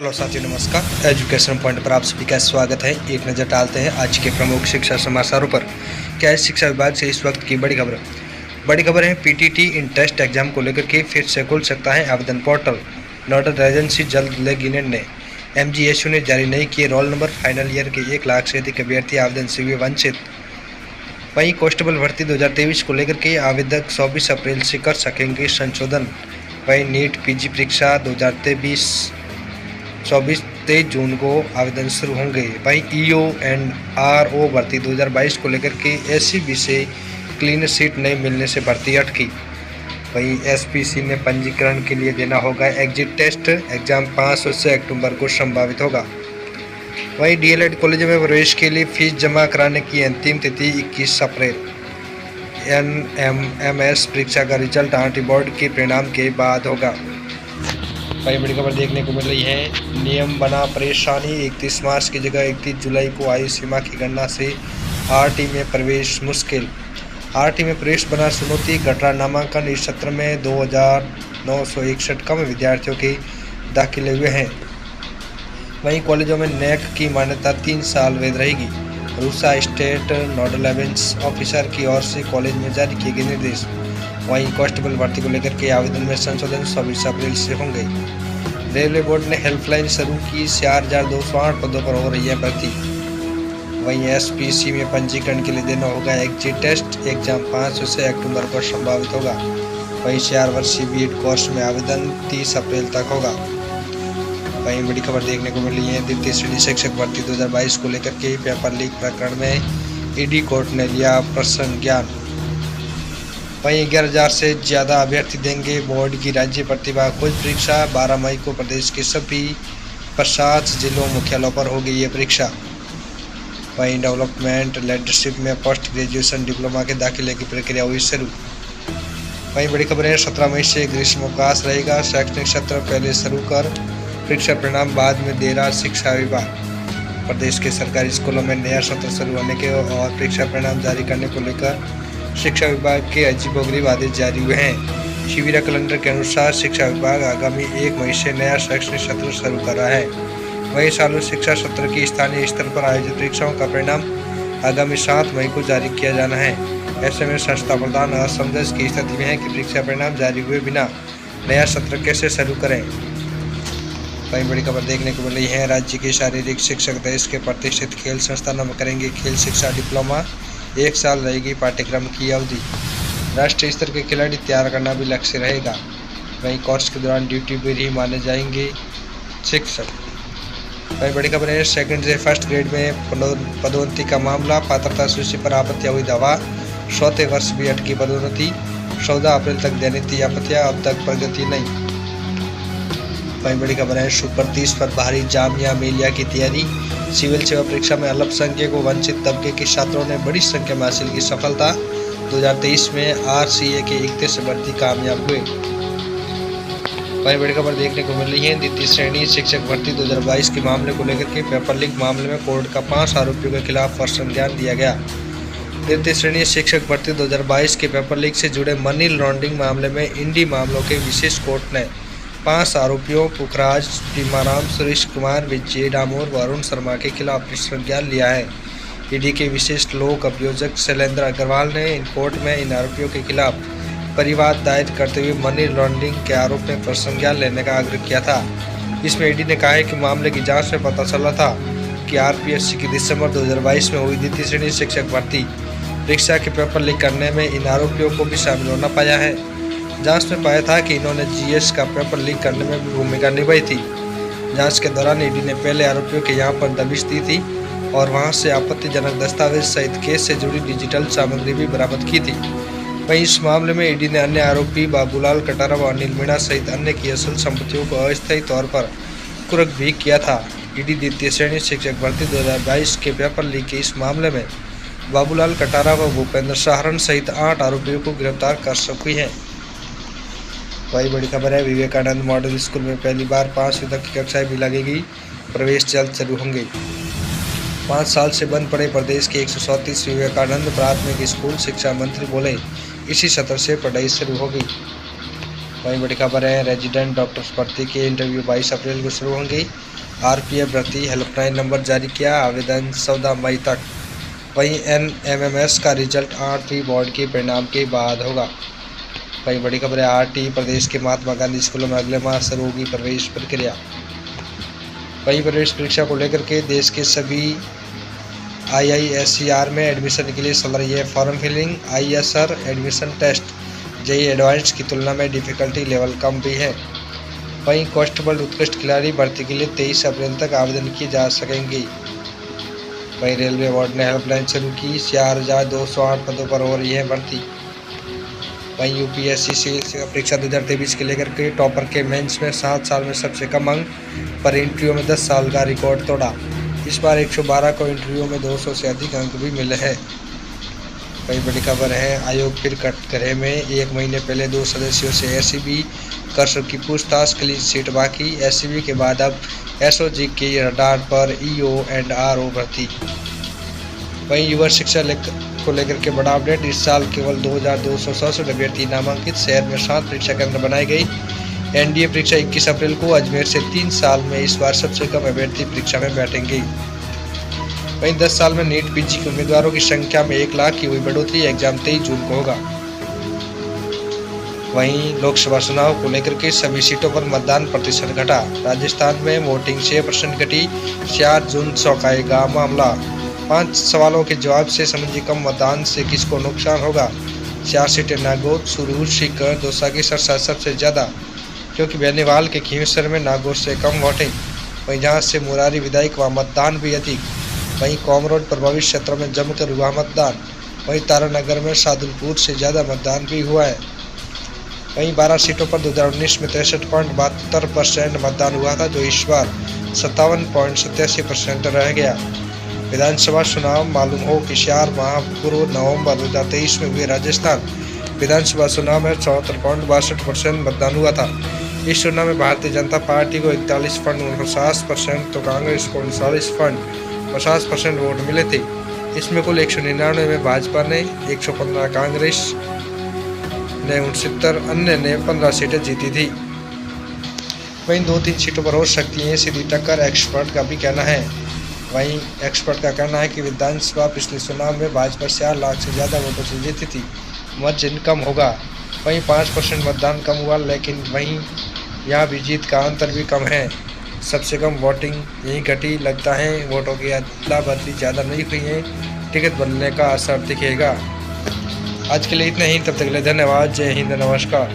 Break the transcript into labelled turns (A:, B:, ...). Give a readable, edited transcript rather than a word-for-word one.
A: Hello साथियों, नमस्कार। Education point पर आप सभी का स्वागत है। एक नज़र डालते हैं आज के प्रमुख शिक्षा समाचारों पर। क्या है शिक्षा विभाग से इस वक्त की बड़ी खबर है। पीटीटी इंट्रेंस एग्जाम को लेकर के फिर से खुल सकता है आवेदन पोर्टल। नोडल एजेंसी जल्द लेगी निर्णय। एमजीएसयू ने जारी नहीं किए रोल नंबर। फाइनल ईयर के 1 लाख से अधिक अभ्यर्थी आवेदन से हुए वंचित। वहीं कांस्टेबल भर्ती 2023 को लेकर के आवेदक 24 अप्रैल से कर सकेंगे संशोधन। वहीं नीट पीजी परीक्षा 2023 जून को आवेदन शुरू होंगे। वहीं ईओ एंड आरओ भर्ती 2022 को लेकर के एससीबी से क्लीन सीट नहीं मिलने से भर्ती अटकी। वहीं एसपीसी में पंजीकरण के लिए देना होगा एग्जिट टेस्ट। एग्जाम 5 से अक्टूबर को संभावित होगा। वहीं डीएलएड कॉलेज में प्रवेश के लिए फीस जमा कराने की अंतिम तिथि 21 अप्रैल। एनएमएमएस परीक्षा का रिजल्ट आरटी बोर्ड के परिणाम के बाद होगा। वही बड़ी खबर देखने को मिल रही है। नियम बना परेशानी। 31 मार्च की जगह 31 जुलाई को आयु सीमा की गणना से आरटी में प्रवेश मुश्किल। आरटी में प्रवेश बना चुनौती। घटा नामांकन। इस सत्र में 2961 कम विद्यार्थियों के दाखिले हुए हैं। वहीं कॉलेजों में नेक की मान्यता 3 साल वैध रहेगी। RUSA state nodal agency officer की ओर से कॉलेज में जारी किए गए निर्देश। वहीं कांस्टेबल भर्ती को लेकर के आवेदन में संशोधन 24 अप्रैल से होंगे। रेलवे बोर्ड ने हेल्पलाइन शुरू की। 4208 पदों पर हो रही है भर्ती। वहीं एसपीसी में पंजीकरण के लिए देना होगा एग्जिट टेस्ट। एग्जाम 5 से अक्टूबर को संभावित होगा। वहीं 4 वर्षीय बीएड कोर्स में आवेदन 30 अप्रैल तक होगा। वहीं बड़ी खबर देखने को मिली है। द्वितीय श्रेणी शिक्षक भर्ती 2022 को लेकर के पेपर लीक प्रकरण में ईडी कोर्ट ने लिया प्रसंज्ञान। वहीं 11,000 से ज़्यादा अभ्यर्थी देंगे बोर्ड की राज्य प्रतिभा खोज परीक्षा। 12 मई को प्रदेश के सभी 50 जिलों मुख्यालयों पर होगी ये परीक्षा। वहीं डेवलपमेंट लीडरशिप में पोस्ट ग्रेजुएशन डिप्लोमा के दाखिले की प्रक्रिया हुई शुरू। वहीं बड़ी खबर है। 17 मई से ग्रीष्मोवकाश रहेगा। शैक्षणिक सत्र पहले शुरू कर परीक्षा परिणाम बाद में दे रहा शिक्षा विभाग। प्रदेश के सरकारी स्कूलों में नया सत्र शुरू होने के और परीक्षा परिणाम जारी करने को लेकर शिक्षा विभाग के अजीबोगरीब आदेश जारी हुए हैं। शिविरा कैलेंडर के अनुसार शिक्षा विभाग आगामी 1 मई से नया शैक्षणिक सत्र शुरू कर रहा है। वहीं चालू शिक्षा सत्र की स्थानीय स्तर पर आयोजित परीक्षाओं का परिणाम आगामी 7 मई को जारी किया जाना है। ऐसे में संस्था प्रधान असमंजस की स्थिति में है कि परीक्षा परिणाम जारी हुए बिना नया सत्र कैसे शुरू करें। वहीं बड़ी खबर देखने को मिल रही है। राज्य के शारीरिक शिक्षक देश के प्रतिष्ठित खेल संस्थानों में करेंगे खेल शिक्षा डिप्लोमा। 1 साल रहेगी पाठ्यक्रम की अवधि। राष्ट्रीय स्तर के खिलाड़ी तैयार करना भी लक्ष्य रहेगा। वहीं कोर्स के दौरान ड्यूटी पर ही माने जाएंगे शिक्षक। वहीं बड़ी खबर है। सेकंड से फर्स्ट ग्रेड में पदोन्नति का मामला। पात्रता सूची पर आपत्तियां हुई दवा। 4थे वर्ष भी अटकी पदोन्नति। 14 अप्रैल तक देनी थी आपत्तियां, अब तक प्रगति नहीं। वहीं बड़ी खबर है। सुपर 30 पर भारी जामिया मिलिया की तैयारी। सिविल सेवा परीक्षा में अल्पसंख्यक व वंचित तबके के छात्रों ने बड़ी संख्या में हासिल की सफलता। 2023 में आरसीए के 31 भर्ती कामयाब हुए। वहीं बड़ी खबर देखने को मिल रही है। द्वितीय श्रेणी शिक्षक भर्ती 2022 के मामले को लेकर के पेपर लीक मामले में कोर्ट का 5 आरोपियों के खिलाफ प्रसंज्ञान दिया गया। द्वितीय श्रेणी शिक्षक भर्ती 2022 के पेपर लीक से जुड़े मनी लॉन्ड्रिंग मामले में इंडी मामलों के विशेष कोर्ट ने 5 आरोपियों पुखराज, टीमाराम, सुरेश कुमार, विजय डामोर व अरुण शर्मा के खिलाफ प्रसंज्ञान लिया है। ईडी के विशेष लोक अभियोजक शैलेंद्र अग्रवाल ने इन कोर्ट में इन आरोपियों के खिलाफ परिवाद दायर करते हुए मनी लॉन्ड्रिंग के आरोप में प्रसंज्ञान लेने का आग्रह किया था। इसमें ईडी ने कहा है कि मामले की जांच में पता चला था कि आरपीएससी की दिसंबर 2022 में हुई द्वितीय श्रेणी शिक्षक भर्ती परीक्षा के पेपर लीक करने में इन आरोपियों को भी शामिल होना पाया है। जांच में पाया था कि इन्होंने जीएस का पेपर लीक करने में भी भूमिका निभाई थी। जांच के दौरान ईडी ने पहले आरोपियों के यहां पर दबिश दी थी और वहां से आपत्तिजनक दस्तावेज सहित केस से जुड़ी डिजिटल सामग्री भी बरामद की थी। वहीं इस मामले में ईडी ने अन्य आरोपी बाबूलाल कटारा व अनिल मीणा सहित अन्य की असल संपत्तियों को अस्थायी तौर पर कुर्क भी किया था। ईडी द्वितीय श्रेणी शिक्षक भर्ती 2022 के पेपर लीक के इस मामले में बाबूलाल कटारा व भूपेंद्र सहारण सहित 8 आरोपियों को गिरफ्तार कर सकी है। वही बड़ी खबर है। विवेकानंद मॉडल स्कूल में पहली बार 5वीं तक की कक्षाएं भी लगेगी। प्रवेश जल्द शुरू होंगे। 5 साल से बंद पड़े प्रदेश के 134 विवेकानंद प्राथमिक स्कूल शिक्षा मंत्री बोले इसी सत्र से पढ़ाई शुरू होगी। वहीं बड़ी खबर है, रेजिडेंट डॉक्टर्स भर्ती के इंटरव्यू 22 अप्रैल को शुरू होंगे। आरपीएफ भर्ती हेल्पलाइन नंबर जारी किया, आवेदन 14 मई तक। वहीं एनएमएमएस का रिजल्ट 8वीं बोर्ड के परिणाम के बाद होगा। वहीं बड़ी खबर है, आरटी प्रदेश के महात्मा गांधी स्कूलों में अगले माह शुरू होगी प्रवेश प्रक्रिया। वहीं प्रवेश परीक्षा को लेकर के देश के सभी IISER में एडमिशन के लिए चल रही है form filling. ISR admission test JEE advance की तुलना में डिफिकल्टी लेवल कम भी है। वहीं कांस्टेबल उत्कृष्ट खिलाड़ी भर्ती के लिए 23 अप्रैल तक आवेदन किए जा सकेंगे। वहीं रेलवे बोर्ड ने हेल्पलाइन शुरू की, 4208 पदों पर हो रही है भर्ती। वहीं यूपीएससी सिविल सेवा परीक्षा 2023 के लेकर के टॉपर के मेंस में 7 साल में सबसे कम अंक पर इंटरव्यू में 10 साल का रिकॉर्ड तोड़ा। इस बार 112 को इंटरव्यू में 200 से अधिक अंक भी मिले हैं। कई बड़ी खबर है, आयोग फिर कटघरे में 1 महीने पहले 2 सदस्यों से एसईबी कर्सर की पूछताछ, क्लीन सीट बाकी। एसईबी के बाद अब एसओजी के रडार पर ईओ एंड आरओ भर्ती। वहीं युवा शिक्षा को लेकर के बड़ा अपडेट, इस साल केवल 2267 अभ्यर्थी नामांकित। शहर में 7 परीक्षा केंद्र बनाए गए। एनडीए परीक्षा 21 अप्रैल को अजमेर से 3 साल में इस बार सबसे कम अभ्यर्थी परीक्षा में बैठेंगे। वहीं 10 साल में नीट पीजी के उम्मीदवारों की संख्या में 1 लाख की हुई बढ़ोतरी। एग्जाम 23 जून को होगा। वहीं लोकसभा चुनाव को लेकर के सभी सीटों पर मतदान प्रतिशत घटा। राजस्थान में वोटिंग 6% घटी। 4 जून चौंकाएगा मामला। 5 सवालों के जवाब से समझिए कम मतदान से किसको नुकसान होगा। 4 सीटें नागौर, सुरूर, सीकर, दौसा की सबसे ज़्यादा, क्योंकि बेनीवाल के खींवसर में नागौर से कम वोटिंग। वहीं जहां से मुरारी विधायक वहाँ मतदान भी अधिक। वहीं कॉमरोड प्रभावित क्षेत्रों में जमकर हुआ मतदान। वहीं तारानगर में सादुलपुर से ज़्यादा मतदान भी हुआ है। वहीं 12 सीटों पर 2019 में 63.72% मतदान हुआ था, जो इस बार 57.87% रह गया। विधानसभा चुनाव मालूम हो कि 4 माह पूर्व नवंबर 2023 में हुए राजस्थान विधानसभा चुनाव में 74.62% मतदान हुआ था। इस चुनाव में भारतीय जनता पार्टी को 41.49% तो कांग्रेस को 39.50% वोट मिले थे। इसमें कुल 199 में भाजपा ने, 115 कांग्रेस ने, 69 अन्य ने 15 सीटें जीती थी। वहीं 2-3 सीटों पर हो सकती है सीधी टक्कर, एक्सपर्ट का भी कहना है। वहीं एक्सपर्ट का कहना है कि विधानसभा पिछले चुनाव में भाजपा 4 लाख से ज़्यादा वोटों से जीती थी। मतचिन्ह कम होगा। वहीं 5% मतदान कम हुआ, लेकिन वहीं यहाँ भी जीत का अंतर भी कम है। सबसे कम वोटिंग यहीं घटी। लगता है वोटों की अदला बदली ज़्यादा नहीं हुई है। टिकट बदलने का असर दिखेगा। आज के लिए इतना ही, तब तक के लिए धन्यवाद। जय हिंद, नमस्कार।